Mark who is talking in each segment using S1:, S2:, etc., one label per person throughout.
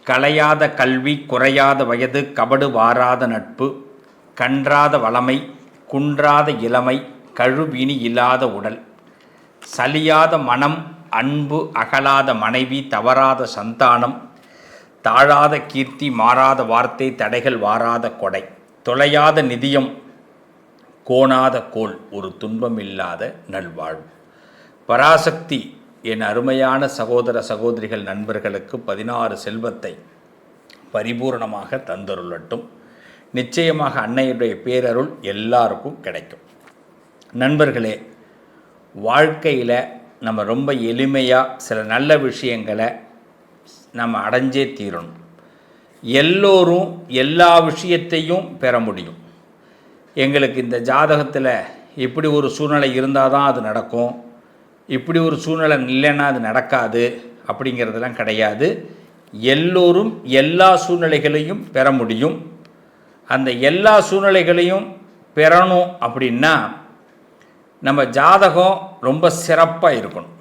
S1: கலையாத கல்வி, குறையாத வயது, கபடு வாராத நட்பு, கன்றாத வளமை, குன்றாத இளமை, கழுவினி இல்லாத உடல், சலியாத மனம், அன்பு அகலாத மனைவி, தவறாத சந்தானம், தாழாத கீர்த்தி, மாறாத வார்த்தை, தடைகள் வாராத கொடை, தொலையாத நிதியம், கோணாத கோல், ஒரு துன்பம் இல்லாத நல்வாழ்வு. பராசக்தி என் அருமையான சகோதர சகோதரிகள் நண்பர்களுக்கு 16 செல்வத்தை பரிபூர்ணமாக தந்தருளட்டும். நிச்சயமாக அன்னையுடைய பேரருள் எல்லாருக்கும் கிடைக்கும். நண்பர்களே, வாழ்க்கையில் நம்ம ரொம்ப எளிமையாக சில நல்ல விஷயங்களை நம்ம அடைஞ்சே தீரணும். எல்லோரும் எல்லா விஷயத்தையும் பெற முடியும். எங்களுக்கு இந்த ஜாதகத்தில் இப்படி ஒரு சூழ்நிலை இருந்தால் தான் அது நடக்கும், இப்படி ஒரு சூழ்நிலை இல்லைன்னா அது நடக்காது அப்படிங்கிறதெல்லாம் கிடையாது. எல்லோரும் எல்லா சூழ்நிலைகளையும் பெற முடியும். அந்த எல்லா சூழ்நிலைகளையும் பெறணும் அப்படின்னா நம்ம ஜாதகம் ரொம்ப சிறப்பாக இருக்கணும்.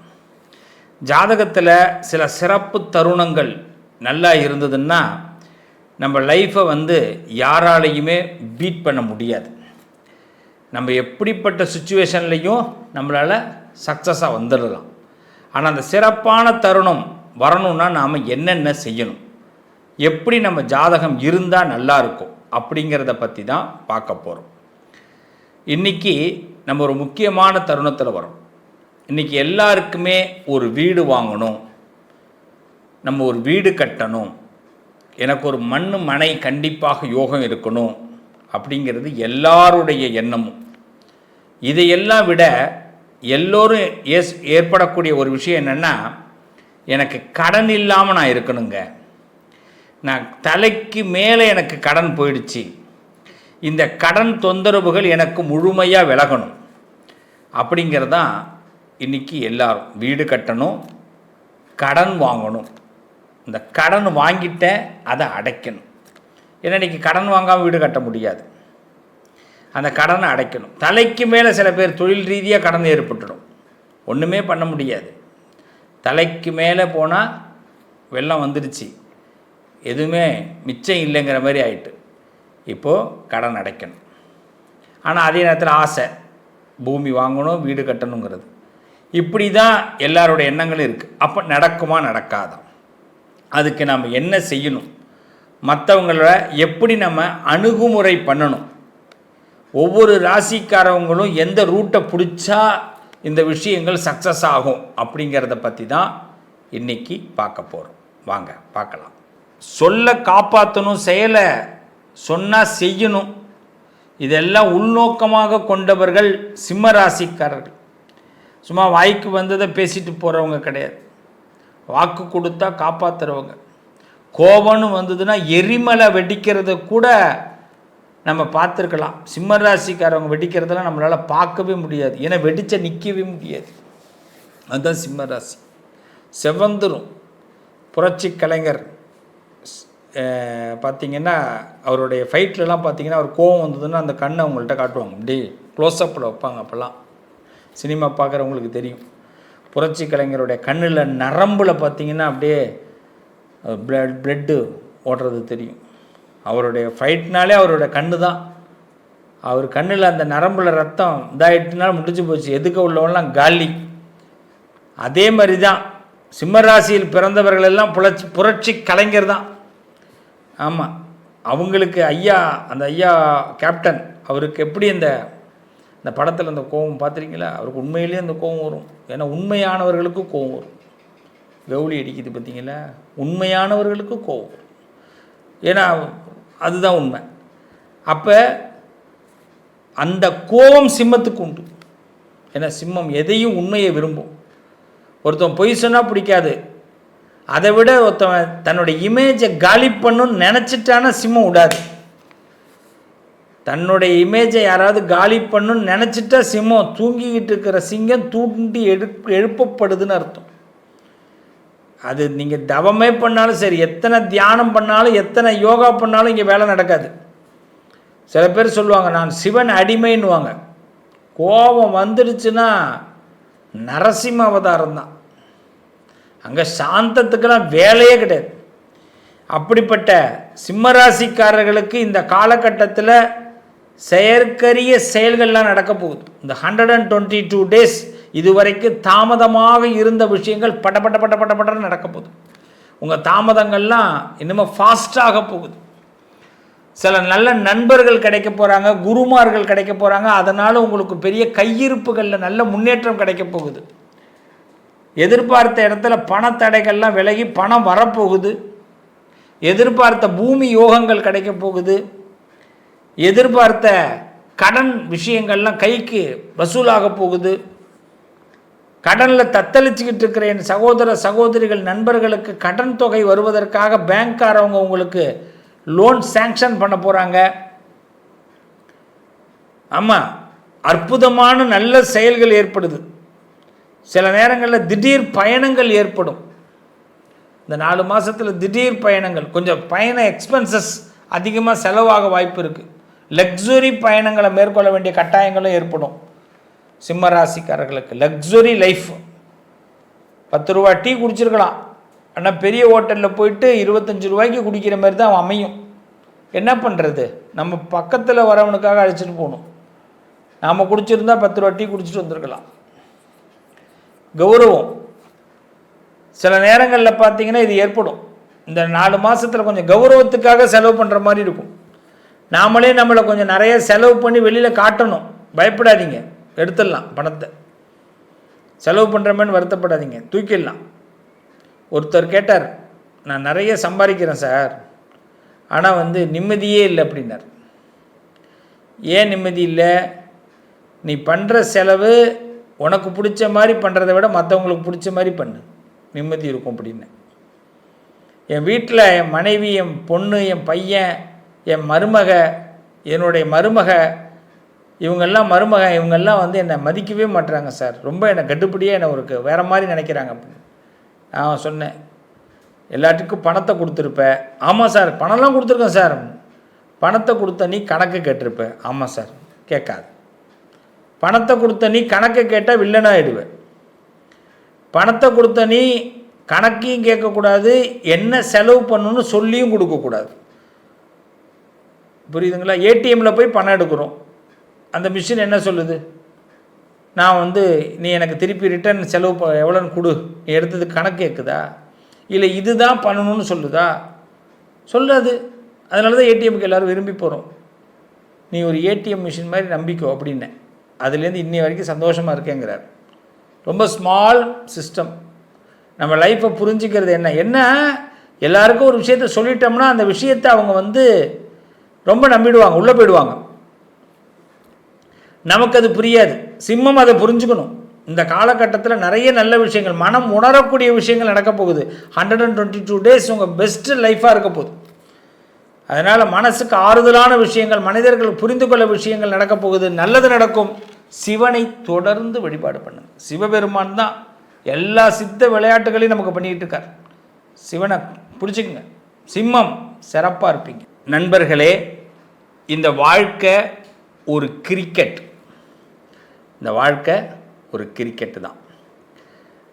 S1: ஜாதகத்தில் சில சிறப்பு தருணங்கள் நல்லா இருந்ததுன்னா நம்ம லைஃப்பை யாராலையுமே பீட் பண்ண முடியாது. நம்ம எப்படிப்பட்ட சுச்சுவேஷன்லேயும் நம்மளால் சக்ஸஸாக வந்துடலாம். ஆனால் அந்த சிறப்பான தருணம் வரணும்னா நாம் என்னென்ன செய்யணும், எப்படி நம்ம ஜாதகம் இருந்தால் நல்லா இருக்கும் அப்படிங்கிறத பற்றி தான் பார்க்க போகிறோம். இன்றைக்கி நம்ம ஒரு முக்கியமான தருணத்தில் வரோம். இன்றைக்கி எல்லாருக்குமே ஒரு வீடு வாங்கணும், நம்ம ஒரு வீடு கட்டணும், எனக்கு ஒரு மனை கண்டிப்பாக யோகம் இருக்கணும் அப்படிங்கிறது எல்லாருடைய எண்ணமும். இதையெல்லாம் விட எல்லோரும் ஏற்படக்கூடிய ஒரு விஷயம் என்னென்னா, எனக்கு கடன் இல்லாமல் நான் இருக்கணுங்க, நான் தலைக்கு மேலே எனக்கு கடன் போயிடுச்சு, இந்த கடன் தொந்தரவுகள் எனக்கு முழுமையாக விலகணும் அப்படிங்கிறதான் இன்றைக்கி எல்லாரும். வீடு கட்டணும், கடன் வாங்கணும், இந்த கடன் வாங்கிட்ட அதை அடைக்கணும். ஏன்னா இன்றைக்கி கடன் வாங்காமல் வீடு கட்ட முடியாது, அந்த கடனை அடைக்கணும். தலைக்கு மேலே சில பேர் தொழில் ரீதியாக கடன் ஏற்பட்டுடும், ஒன்றுமே பண்ண முடியாது. தலைக்கு மேலே போனால் வெள்ளம் வந்துடுச்சு, எதுவுமே மிச்சம் இல்லைங்கிற மாதிரி ஆயிட்டு, இப்போது கடன் அடைக்கணும். ஆனால் அதே நேரத்தில் ஆசை, பூமி வாங்கணும், வீடு கட்டணுங்கிறது. இப்படி தான் எல்லாருடைய எண்ணங்களும் இருக்குது. அப்போ நடக்குமா நடக்காதா, அதுக்கு நம்ம என்ன செய்யணும், மற்றவங்கள எப்படி நம்ம அணுகுமுறை பண்ணணும், ஒவ்வொரு ராசிக்காரவங்களும் எந்த ரூட்டை பிடிச்சா இந்த விஷயங்கள் சக்ஸஸ் ஆகும் அப்படிங்கிறத பற்றி தான் இன்றைக்கி பார்க்க போகிறோம். வாங்க பார்க்கலாம். சொல்ல காப்பாற்றணும், செயலை சொன்னால் செய்யணும், இதெல்லாம் உள்நோக்கமாக கொண்டவர்கள் சிம்ம ராசிக்காரர்கள். சும்மா வாய்க்கு வந்ததை பேசிட்டு போகிறவங்க கிடையாது, வாக்கு கொடுத்தா காப்பாற்றுறவங்க. கோபம்னு வந்ததுன்னா எரிமலை வெடிக்கிறத கூட நம்ம பார்த்துருக்கலாம். சிம்ம ராசிக்காரவங்க வெடிக்கிறதெல்லாம் நம்மளால் பார்க்கவே முடியாது, ஏன்னா வெடிச்ச நிற்கவே முடியாது. அதுதான் சிம்ம ராசி. செவந்துரும். புரட்சி கலைஞர் பார்த்திங்கன்னா அவருடைய ஃபைட்லலாம் பார்த்திங்கன்னா அவர் கோவம் வந்ததுன்னா அந்த கண்ணை அவங்கள்ட்ட காட்டுவாங்க, அப்படி க்ளோஸ்அப்பில் வைப்பாங்க. அப்போல்லாம் சினிமா பார்க்குறவங்களுக்கு தெரியும். புரட்சி கலைஞருடைய கண்ணில் நரம்பில் பார்த்திங்கன்னா அப்படியே பிளட்டு ஓடுறது தெரியும். அவருடைய ஃபைட்னாலே அவருடைய கண்ணு தான். அவர் கண்ணில் அந்த நரம்பில் ரத்தம் இதாகிட்டுனால முடிஞ்சு போச்சு, எதுக்க உள்ளவங்களாம் காலி. அதே மாதிரி தான் சிம்மராசியில் பிறந்தவர்கள் எல்லாம் புரட்சி கலைஞர் தான். ஆமாம், அவங்களுக்கு அந்த ஐயா கேப்டன், அவருக்கு எப்படி இந்த படத்தில் அந்த கோபம் பார்த்துருக்கீங்களா? அவருக்கு உண்மையிலேயே அந்த கோபம் வரும். ஏன்னா உண்மையானவர்களுக்கு கோபம் வரும். கவுளி அடிக்குது பார்த்தீங்களா, உண்மையானவர்களுக்கு கோபம் வரும். ஏன்னா அதுதான் உண்மை. அப்போ அந்த கோபம் சிம்மத்துக்கு உண்டு. ஏன்னா சிம்மம் எதையும் உண்மையை விரும்பும். ஒருத்தன் பொய் சொன்னால் பிடிக்காது, அதை விட ஒருத்தவன் தன்னுடைய இமேஜை காலி பண்ணணும்னு நினச்சிட்டானா சிம்மம் விடாது. தன்னுடைய இமேஜை யாராவது காலி பண்ணணும்னு நினச்சிட்டா சிம்மம், தூங்கிக்கிட்டு இருக்கிற சிங்கம் தூண்டி எழுப்பப்படுதுன்னு அர்த்தம். அது நீங்கள் தவமே பண்ணாலும் சரி, எத்தனை தியானம் பண்ணாலும், எத்தனை யோகா பண்ணாலும் இங்கே வேலை நடக்காது. சில பேர் சொல்லுவாங்க நான் சிவன் அடிமைன்னுவாங்க. கோபம் வந்துடுச்சுன்னா நரசிம்ம அவதாரம் தான். அங்கே சாந்தத்துக்கெல்லாம் வேலையே கிடையாது. அப்படிப்பட்ட சிம்மராசிக்காரர்களுக்கு இந்த காலகட்டத்தில் செயற்கரிய செயல்கள்லாம் நடக்க போகுது. இந்த 122 டேஸ் இதுவரைக்கும் தாமதமாக இருந்த விஷயங்கள் பட்டன்னு நடக்க போகுது. உங்கள் தாமதங்கள்லாம் இன்னமும் ஃபாஸ்டாக போகுது. சில நல்ல நண்பர்கள் கிடைக்க போகிறாங்க, குருமார்கள் கிடைக்க போகிறாங்க. அதனால் உங்களுக்கு பெரிய கையிருப்புகளில் நல்ல முன்னேற்றம் கிடைக்க போகுது. எதிர்பார்த்த இடத்துல பணத்தடைகள்லாம் விலகி பணம் வரப்போகுது. எதிர்பார்த்த பூமி யோகங்கள் கிடைக்க போகுது. எதிர்பார்த்த கடன் விஷயங்கள்லாம் கைக்கு வசூலாக போகுது. கடனில் தத்தளிச்சுக்கிட்டு இருக்கிற என் சகோதர சகோதரிகள் நண்பர்களுக்கு கடன் தொகை வருவதற்காக பேங்க்காரவங்க உங்களுக்கு லோன் சேங்ஷன் பண்ண போகிறாங்க. ஆமாம், அற்புதமான நல்ல செயல்கள் ஏற்படுது. சில நேரங்களில் திடீர் பயணங்கள் ஏற்படும். இந்த 4 மாதத்தில் திடீர் பயணங்கள், கொஞ்சம் பயண எக்ஸ்பென்சஸ் அதிகமாக செலவாக வாய்ப்பு இருக்குது. லக்ஸுரி பயணங்களை மேற்கொள்ள வேண்டிய கட்டாயங்களும் ஏற்படும். சிம்ம ராசிக்காரர்களுக்கு லக்ஸுரி லைஃப். 10 ரூபா டீ குடிச்சிருக்கலாம், ஆனால் பெரிய ஹோட்டலில் போயிட்டு 25 ரூபாய்க்கு குடிக்கிற மாதிரி தான் அமையும். என்ன பண்ணுறது, நம்ம பக்கத்தில் வரவனுக்காக அழைச்சிட்டு போகணும். நாம் குடிச்சிருந்தா 10 ரூபா டீ குடிச்சிட்டு வந்திருக்கலாம். கௌரவம் சில நேரங்களில் பார்த்தீங்கன்னா இது ஏற்படும். இந்த 4 மாதத்தில் கொஞ்சம் கௌரவத்துக்காக செலவு பண்ணுற மாதிரி இருக்கும். நாமளே நம்மளை கொஞ்சம் நிறைய செலவு பண்ணி வெளியில் காட்டணும். பயப்படாதீங்க, எடுத்துடலாம் பணத்தை. செலவு பண்ணுறமேன்னு வருத்தப்படாதீங்க, தூக்கிடலாம். ஒருத்தர் கேட்டார், நான் நிறைய சம்பாதிக்கிறேன் சார், ஆனால் நிம்மதியே இல்லை அப்படின்னார். ஏன் நிம்மதி இல்லை? நீ பண்ணுற செலவு உனக்கு பிடிச்ச மாதிரி பண்ணுறதை விட மற்றவங்களுக்கு பிடிச்ச மாதிரி பண்ணு, நிம்மதி இருக்கும் அப்படின்னு. என் வீட்டில் என் மனைவி, என் பொண்ணு, என் பையன், என் மருமக, என்னுடைய மருமக, இவங்கெல்லாம் என்னை மதிக்கவே மாட்டுறாங்க சார். ரொம்ப என்னை கட்டுப்படியாக என்னை ஒரு வேறு மாதிரி நினைக்கிறாங்க அப்படின்னு. நான் சொன்னேன், எல்லாத்துக்கும் பணத்தை கொடுத்துருப்ப. ஆமாம் சார், பணம்லாம் கொடுத்துருக்கேன் சார். பணத்தை கொடுத்த நீ கணக்கு கேட்டிருப்ப. ஆமாம் சார், கேட்காது. பணத்தை கொடுத்த நீ கணக்கை கேட்டால் வில்லனாகிடுவேன். பணத்தை கொடுத்த நீ கணக்கையும் கேட்கக்கூடாது, என்ன செலவு பண்ணணும்னு சொல்லியும் கொடுக்கக்கூடாது. புரியுதுங்களா? ஏடிஎம்மில் போய் பணம் எடுக்கிறோம், அந்த மிஷின் என்ன சொல்லுது? நான் நீ எனக்கு திருப்பி ரிட்டர்ன் செலவு எவ்வளோன்னு கொடு, நீ எடுத்தது கணக்கு கேட்குதா? இல்லை இதுதான் பண்ணணும்னு சொல்லுதா? சொல்லாது. அதனால தான் ஏடிஎம்க்கு எல்லோரும் விரும்பி போகிறோம். நீ ஒரு ஏடிஎம் மிஷின் மாதிரி நம்பிக்கோ அப்படின்னு. அதுலேருந்து இன்னி வரைக்கும் சந்தோஷமாக இருக்கேங்கிறார். ரொம்ப ஸ்மால் சிஸ்டம். நம்ம லைஃப்பை புரிஞ்சிக்கிறது என்ன எல்லாருக்கும் ஒரு விஷயத்தை சொல்லிட்டோம்னா அந்த விஷயத்தை அவங்க ரொம்ப நம்பிடுவாங்க, உள்ளே போயிடுவாங்க. நமக்கு அது புரியாது. சிம்மம் அதை புரிஞ்சுக்கணும். இந்த காலகட்டத்தில் நிறைய நல்ல விஷயங்கள், மனம் உணரக்கூடிய விஷயங்கள் நடக்க போகுது. 122 டேஸ் உங்கள் பெஸ்ட்டு லைஃபாக இருக்க போகுது. அதனால் மனசுக்கு ஆறுதலான விஷயங்கள், மனிதர்கள் புரிந்து கொள்ள விஷயங்கள் நடக்க போகுது. நல்லது நடக்கும். சிவனை தொடர்ந்து வழிபாடு பண்ணுங்க. சிவபெருமான் தான் எல்லா சித்த விளையாட்டுகளையும் நமக்கு பண்ணிக்கிட்டு இருக்கார். சிவனை பிடிச்சிக்குங்க. சிம்மம் சிறப்பாக இருப்பீங்க. நண்பர்களே, இந்த வாழ்க்கை ஒரு கிரிக்கெட். இந்த வாழ்க்கை ஒரு கிரிக்கெட்டு தான்.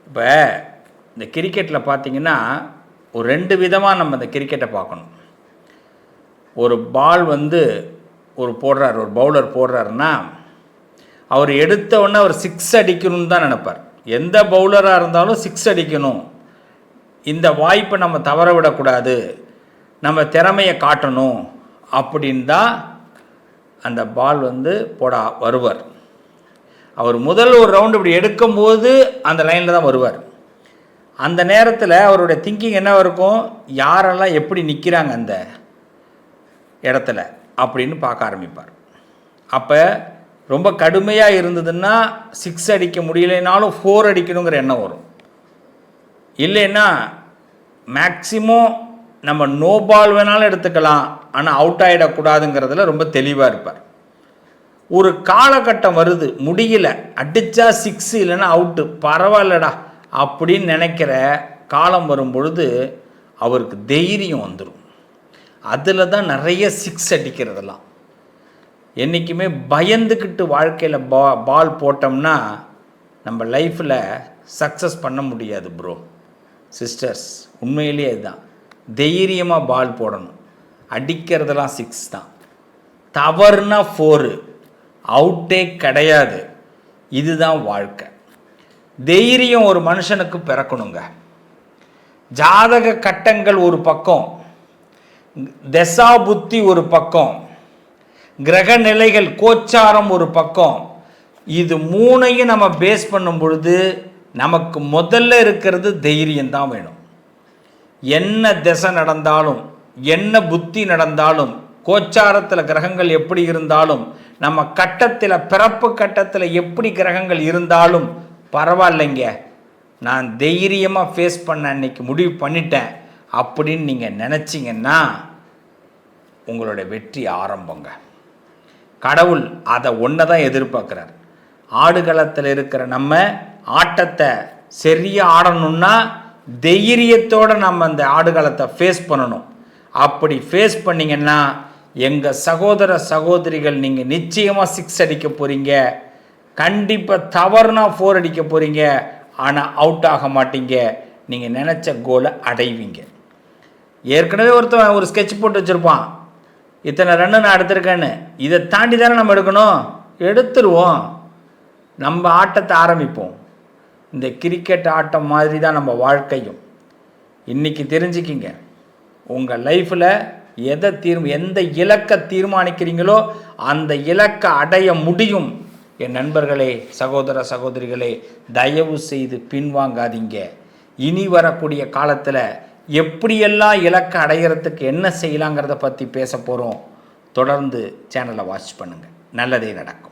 S1: இப்போ இந்த கிரிக்கெட்டில் பார்த்திங்கன்னா ஒரு 2 விதமாக நம்ம இந்த கிரிக்கெட்டை பார்க்கணும். ஒரு பால் ஒரு போடுறார், ஒரு பவுலர் போடுறாருன்னா அவர் எடுத்த உடனே அவர் 6 அடிக்கணும்னு தான் நினைப்பார். எந்த பவுலராக இருந்தாலும் 6 அடிக்கணும், இந்த வாய்ப்பை நம்ம தவற விடக்கூடாது, நம்ம திறமையை காட்டணும் அப்படின்னு தான் அந்த பால் போட வருவார். அவர் முதல் ஒரு ரவுண்டு இப்படி எடுக்கும்போது அந்த லைனில் தான் வருவார். அந்த நேரத்தில் அவருடைய திங்கிங் என்ன இருக்கும்? யாரெல்லாம் எப்படி நிற்கிறாங்க அந்த இடத்துல அப்படின்னு பார்க்க ஆரம்பிப்பார். அப்போ ரொம்ப கடுமையாக இருந்ததுன்னா 6 அடிக்க முடியலைனாலும் 4 அடிக்கணுங்கிற எண்ணம் வரும். இல்லைன்னா மேக்சிமம் நம்ம நோ பால் வேணாலும் எடுத்துக்கலாம், ஆனால் அவுட் ஆகிடக்கூடாதுங்கிறதுல ரொம்ப தெளிவாக இருப்பார். ஒரு காலகட்டம் வருது, முடியல, அடித்தா 6 இல்லைன்னா அவுட்டு, பரவாயில்லடா அப்படின்னு நினைக்கிற காலம் வரும் பொழுது அவருக்கு தைரியம் வந்துடும். அதில் தான் நிறைய 6 அடிக்கிறதெல்லாம். என்றைக்குமே பயந்துக்கிட்டு வாழ்க்கையில் பால் போட்டோம்னா நம்ம லைஃப்பில் சக்ஸஸ் பண்ண முடியாது ப்ரோ, சிஸ்டர்ஸ். உண்மையிலேயே அதுதான். தைரியமாக பால் போடணும். அடிக்கிறதெல்லாம் 6 தான். தவறுனா 4, அவுட்டே கிடையாது. இதுதான் வாழ்க்கை. தைரியம் ஒரு மனுஷனுக்கு பிறக்கணுங்க. ஜாதக கட்டங்கள் ஒரு பக்கம், தசா புத்தி ஒரு பக்கம், கிரக நிலைகள் கோச்சாரம் ஒரு பக்கம். இது 3ஐயும் நம்ம பேஸ் பண்ணும் பொழுது நமக்கு முதல்ல இருக்கிறது தைரியம்தான் வேணும். என்ன திசை நடந்தாலும், என்ன புத்தி நடந்தாலும், கோச்சாரத்தில் கிரகங்கள் எப்படி இருந்தாலும், நம்ம கட்டத்தில் பிறப்பு கட்டத்தில் எப்படி கிரகங்கள் இருந்தாலும் பரவாயில்லைங்க, நான் தைரியமாக ஃபேஸ் பண்ண அன்னைக்கு முடிவு பண்ணிட்டேன் அப்படின்னு நீங்கள் நினச்சிங்கன்னா உங்களுடைய வெற்றி ஆரம்பங்க. கடவுள் அதை ஒன்றை தான் எதிர்பார்க்குறார். ஆடுகளத்தில் இருக்கிற நம்ம ஆட்டத்தை சரியாக ஆடணும்னா தைரியத்தோடு நம்ம அந்த ஆடுகளத்தை ஃபேஸ் பண்ணணும். அப்படி ஃபேஸ் பண்ணிங்கன்னா எங்கள் சகோதர சகோதரிகள் நீங்கள் நிச்சயமாக 6 அடிக்க போகிறீங்க. கண்டிப்பாக தவறுனா 4 அடிக்க போகிறீங்க. ஆனால் அவுட் ஆக மாட்டீங்க. நீங்கள் நினச்ச கோலை அடைவீங்க. ஏற்கனவே ஒருத்தன் ஒரு ஸ்கெட்ச் போட்டு வச்சுருப்பான், இத்தனை ரன்னு நான் எடுத்திருக்கேன்னு. இதை தாண்டி தானே நம்ம எடுக்கணும். எடுத்துருவோம். நம்ம ஆட்டத்தை ஆரம்பிப்போம். இந்த கிரிக்கெட் ஆட்டம் மாதிரி தான் நம்ம வாழ்க்கையும். இன்றைக்கி தெரிஞ்சுக்கிங்க, உங்கள் லைஃப்பில் எந்த இலக்கை தீர்மானிக்கிறீங்களோ அந்த இலக்கை அடைய முடியும். என் நண்பர்களே, சகோதர சகோதரிகளே, தயவு செய்து பின்வாங்காதீங்க. இனி வரக்கூடிய காலத்தில் எப்படியெல்லாம் இலக்கை அடைகிறதுக்கு என்ன செய்யலாங்கிறத பற்றி பேச போகிறோம். தொடர்ந்து சேனலை வாட்ச் பண்ணுங்கள். நல்லதே நடக்கும்.